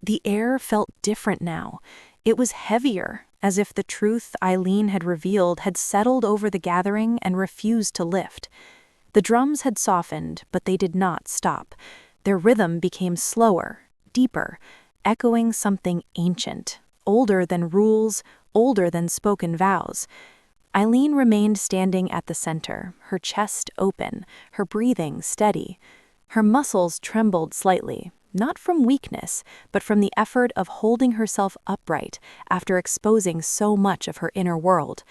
The air felt different now. It was heavier, as if the truth Aylin had revealed had settled over the gathering and refused to lift. The drums had softened, but they did not stop. Their rhythm became slower, deeper, echoing something ancient, older than rules, older than spoken vows. Aylin remained standing at the center, her chest open, her breathing steady. Her muscles trembled slightly, not from weakness, but from the effort of holding herself upright after exposing so much of her inner world.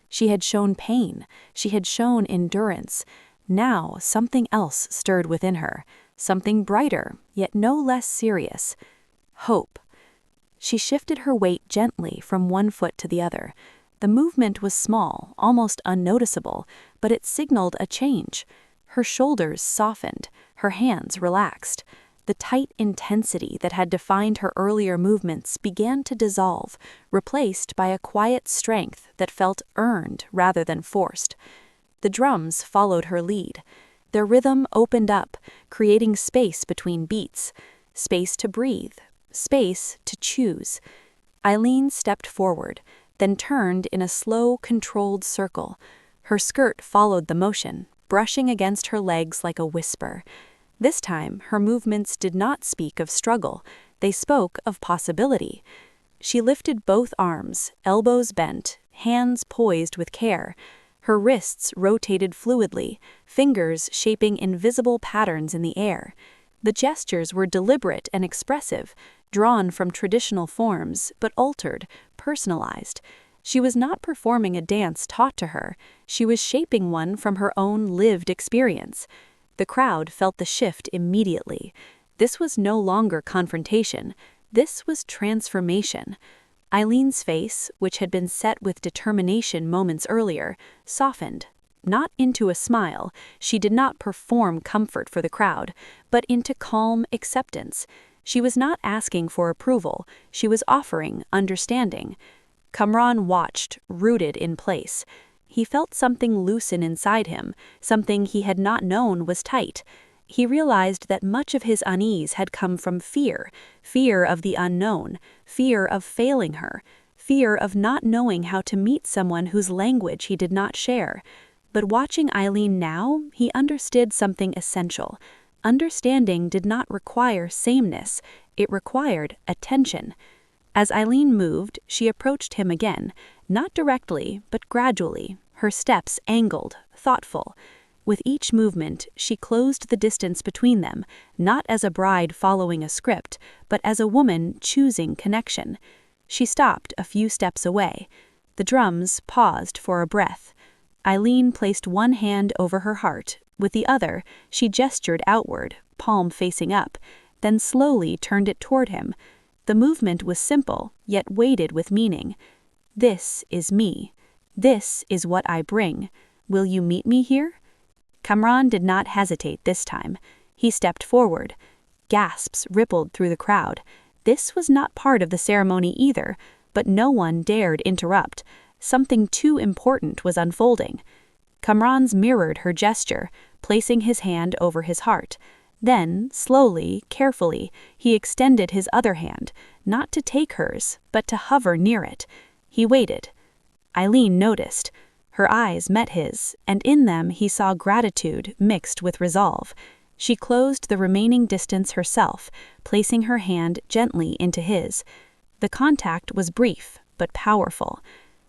She had shown pain, she had shown endurance. Now something else stirred within her, something brighter, yet no less serious. Hope. She shifted her weight gently from one foot to the other. The movement was small, almost unnoticeable, but it signaled a change. Her shoulders softened, her hands relaxed. The tight intensity that had defined her earlier movements began to dissolve, replaced by a quiet strength that felt earned rather than forced. The drums followed her lead. Their rhythm opened up, creating space between beats, space to breathe, space to choose. Aylin stepped forward, then turned in a slow, controlled circle. Her skirt followed the motion, brushing against her legs like a whisper. This time, her movements did not speak of struggle, they spoke of possibility. She lifted both arms, elbows bent, hands poised with care. Her wrists rotated fluidly, fingers shaping invisible patterns in the air. The gestures were deliberate and expressive, drawn from traditional forms, but altered, personalized. She was not performing a dance taught to her, she was shaping one from her own lived experience. The crowd felt the shift immediately. This was no longer confrontation. This was transformation. Aylin's face, which had been set with determination moments earlier, softened. Not into a smile, she did not perform comfort for the crowd, but into calm acceptance. She was not asking for approval, she was offering understanding. Kamran watched, rooted in place. He felt something loosen inside him, something he had not known was tight. He realized that much of his unease had come from fear, fear of the unknown, fear of failing her, fear of not knowing how to meet someone whose language he did not share. But watching Aylin now, he understood something essential. Understanding did not require sameness, it required attention. As Aylin moved, she approached him again, not directly, but gradually, her steps angled, thoughtful. With each movement, she closed the distance between them, not as a bride following a script, but as a woman choosing connection. She stopped a few steps away. The drums paused for a breath. Aylin placed one hand over her heart. With the other, she gestured outward, palm facing up, then slowly turned it toward him. The movement was simple, yet weighted with meaning. This is me. This is what I bring. Will you meet me here? Kamran did not hesitate this time. He stepped forward. Gasps rippled through the crowd. This was not part of the ceremony either, but no one dared interrupt. Something too important was unfolding. Kamran's mirrored her gesture, placing his hand over his heart. Then, slowly, carefully, he extended his other hand, not to take hers, but to hover near it. He waited. Aylin noticed. Her eyes met his, and in them he saw gratitude mixed with resolve. She closed the remaining distance herself, placing her hand gently into his. The contact was brief, but powerful.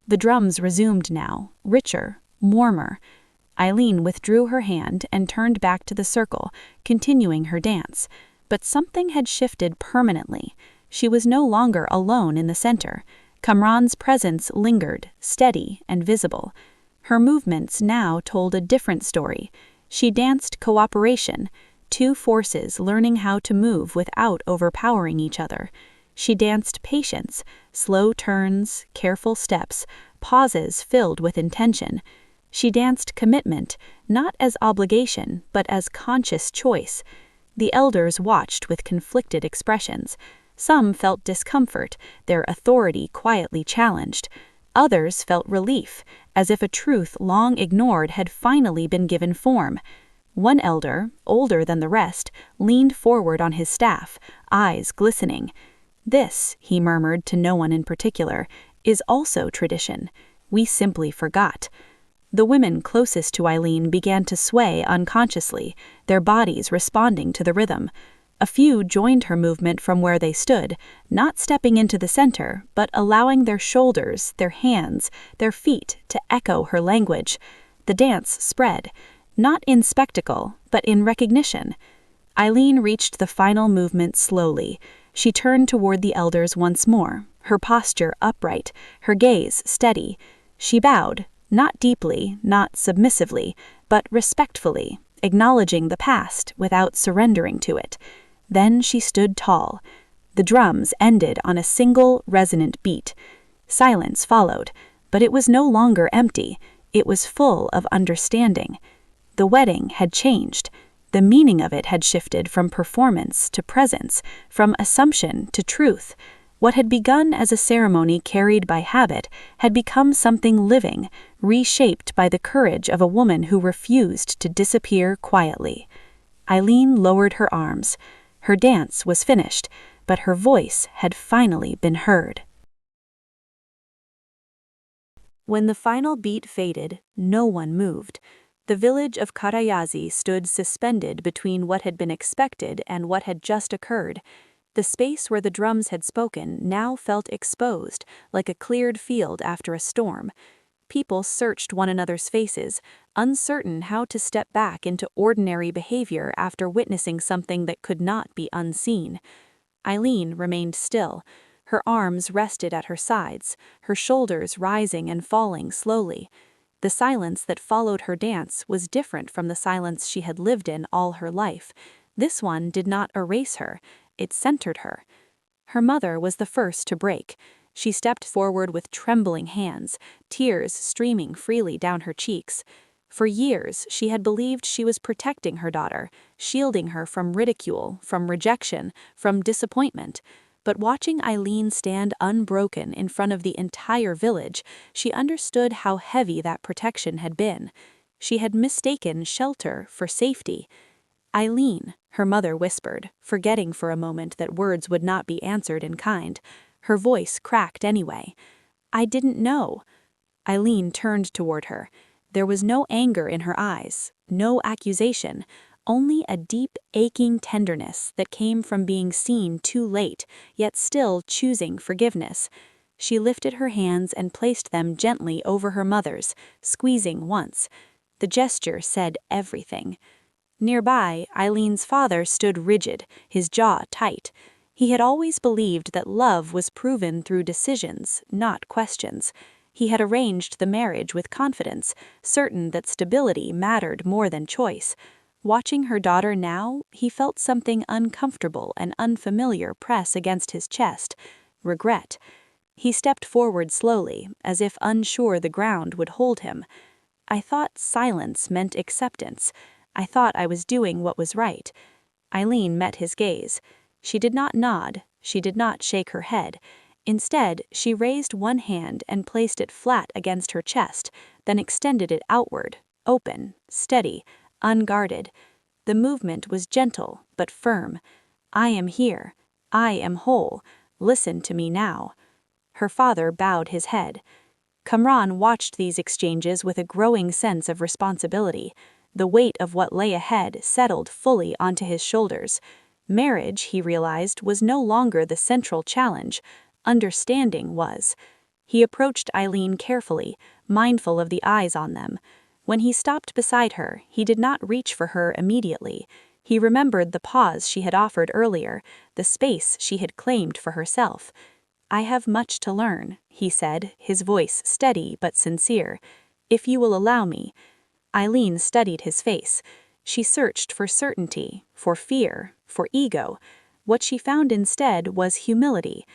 The drums resumed now, richer, warmer. Aylin withdrew her hand and turned back to the circle, continuing her dance. But something had shifted permanently. She was no longer alone in the center. Kamran's presence lingered, steady and visible. Her movements now told a different story. She danced cooperation, two forces learning how to move without overpowering each other. She danced patience, slow turns, careful steps, pauses filled with intention. She danced commitment, not as obligation, but as conscious choice. The elders watched with conflicted expressions. Some felt discomfort, their authority quietly challenged. Others felt relief, as if a truth long ignored had finally been given form. One elder, older than the rest, leaned forward on his staff, eyes glistening. "This," he murmured to no one in particular, "is also tradition. We simply forgot." The women closest to Aylin began to sway unconsciously, their bodies responding to the rhythm. A few joined her movement from where they stood, not stepping into the center, but allowing their shoulders, their hands, their feet to echo her language. The dance spread, not in spectacle, but in recognition. Aylin reached the final movement slowly. She turned toward the elders once more, her posture upright, her gaze steady. She bowed, not deeply, not submissively, but respectfully, acknowledging the past without surrendering to it. Then she stood tall. The drums ended on a single, resonant beat. Silence followed, but it was no longer empty. It was full of understanding. The wedding had changed. The meaning of it had shifted from performance to presence, from assumption to truth. What had begun as a ceremony carried by habit had become something living, reshaped by the courage of a woman who refused to disappear quietly. Aylin lowered her arms. Her dance was finished, but her voice had finally been heard. When the final beat faded, no one moved. The village of Karayazi stood suspended between what had been expected and what had just occurred. The space where the drums had spoken now felt exposed, like a cleared field after a storm. People searched one another's faces, uncertain how to step back into ordinary behavior after witnessing something that could not be unseen. Aylin remained still. Her arms rested at her sides, her shoulders rising and falling slowly. The silence that followed her dance was different from the silence she had lived in all her life. This one did not erase her, it centered her. Her mother was the first to break. She stepped forward with trembling hands, tears streaming freely down her cheeks. For years, she had believed she was protecting her daughter, shielding her from ridicule, from rejection, from disappointment. But watching Aylin stand unbroken in front of the entire village, she understood how heavy that protection had been. She had mistaken shelter for safety. "Aylin," her mother whispered, forgetting for a moment that words would not be answered in kind. Her voice cracked anyway. "I didn't know." Aylin turned toward her. There was no anger in her eyes, no accusation, only a deep, aching tenderness that came from being seen too late, yet still choosing forgiveness. She lifted her hands and placed them gently over her mother's, squeezing once. The gesture said everything. Nearby, Aylin's father stood rigid, his jaw tight. He had always believed that love was proven through decisions, not questions. He had arranged the marriage with confidence, certain that stability mattered more than choice. Watching her daughter now, he felt something uncomfortable and unfamiliar press against his chest. Regret. He stepped forward slowly, as if unsure the ground would hold him. "I thought silence meant acceptance. I thought I was doing what was right." Aylin met his gaze. She did not nod, she did not shake her head. Instead, she raised one hand and placed it flat against her chest, then extended it outward, open, steady, unguarded. The movement was gentle, but firm. "I am here. I am whole. Listen to me now." Her father bowed his head. Kamran watched these exchanges with a growing sense of responsibility. The weight of what lay ahead settled fully onto his shoulders. Marriage, he realized, was no longer the central challenge. Understanding was. He approached Aylin carefully, mindful of the eyes on them. When he stopped beside her, he did not reach for her immediately. He remembered the pause she had offered earlier, the space she had claimed for herself. "I have much to learn," he said, his voice steady but sincere. "If you will allow me." Aylin studied his face. She searched for certainty, for fear, for ego. What she found instead was humility.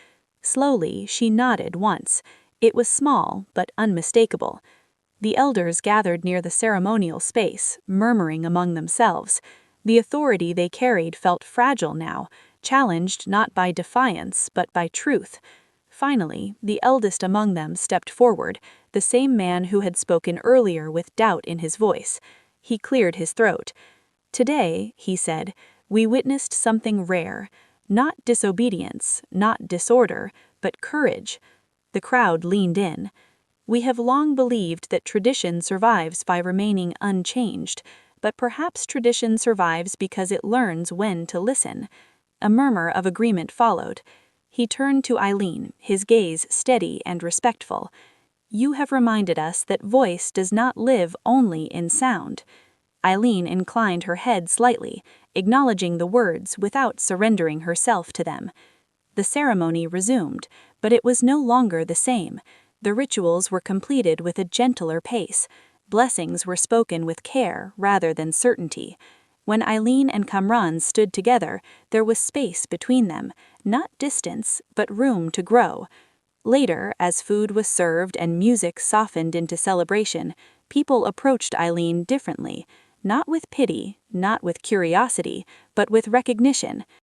Slowly, she nodded once. It was small, but unmistakable. The elders gathered near the ceremonial space, murmuring among themselves. The authority they carried felt fragile now, challenged not by defiance, but by truth. Finally, the eldest among them stepped forward, the same man who had spoken earlier with doubt in his voice. He cleared his throat. "Today," he said, "we witnessed something rare. Not disobedience, not disorder, but courage. The crowd leaned in. We have long believed that tradition survives by remaining unchanged, but perhaps tradition survives because it learns when to listen. A murmur of agreement followed. He turned to Aylin, his gaze steady and respectful. "You have reminded us that voice does not live only in sound." Aylin inclined her head slightly, acknowledging the words without surrendering herself to them. The ceremony resumed, but it was no longer the same. The rituals were completed with a gentler pace. Blessings were spoken with care rather than certainty. When Aylin and Kamran stood together, there was space between them, not distance, but room to grow. Later, as food was served and music softened into celebration, people approached Aylin differently, not with pity, not with curiosity, but with recognition.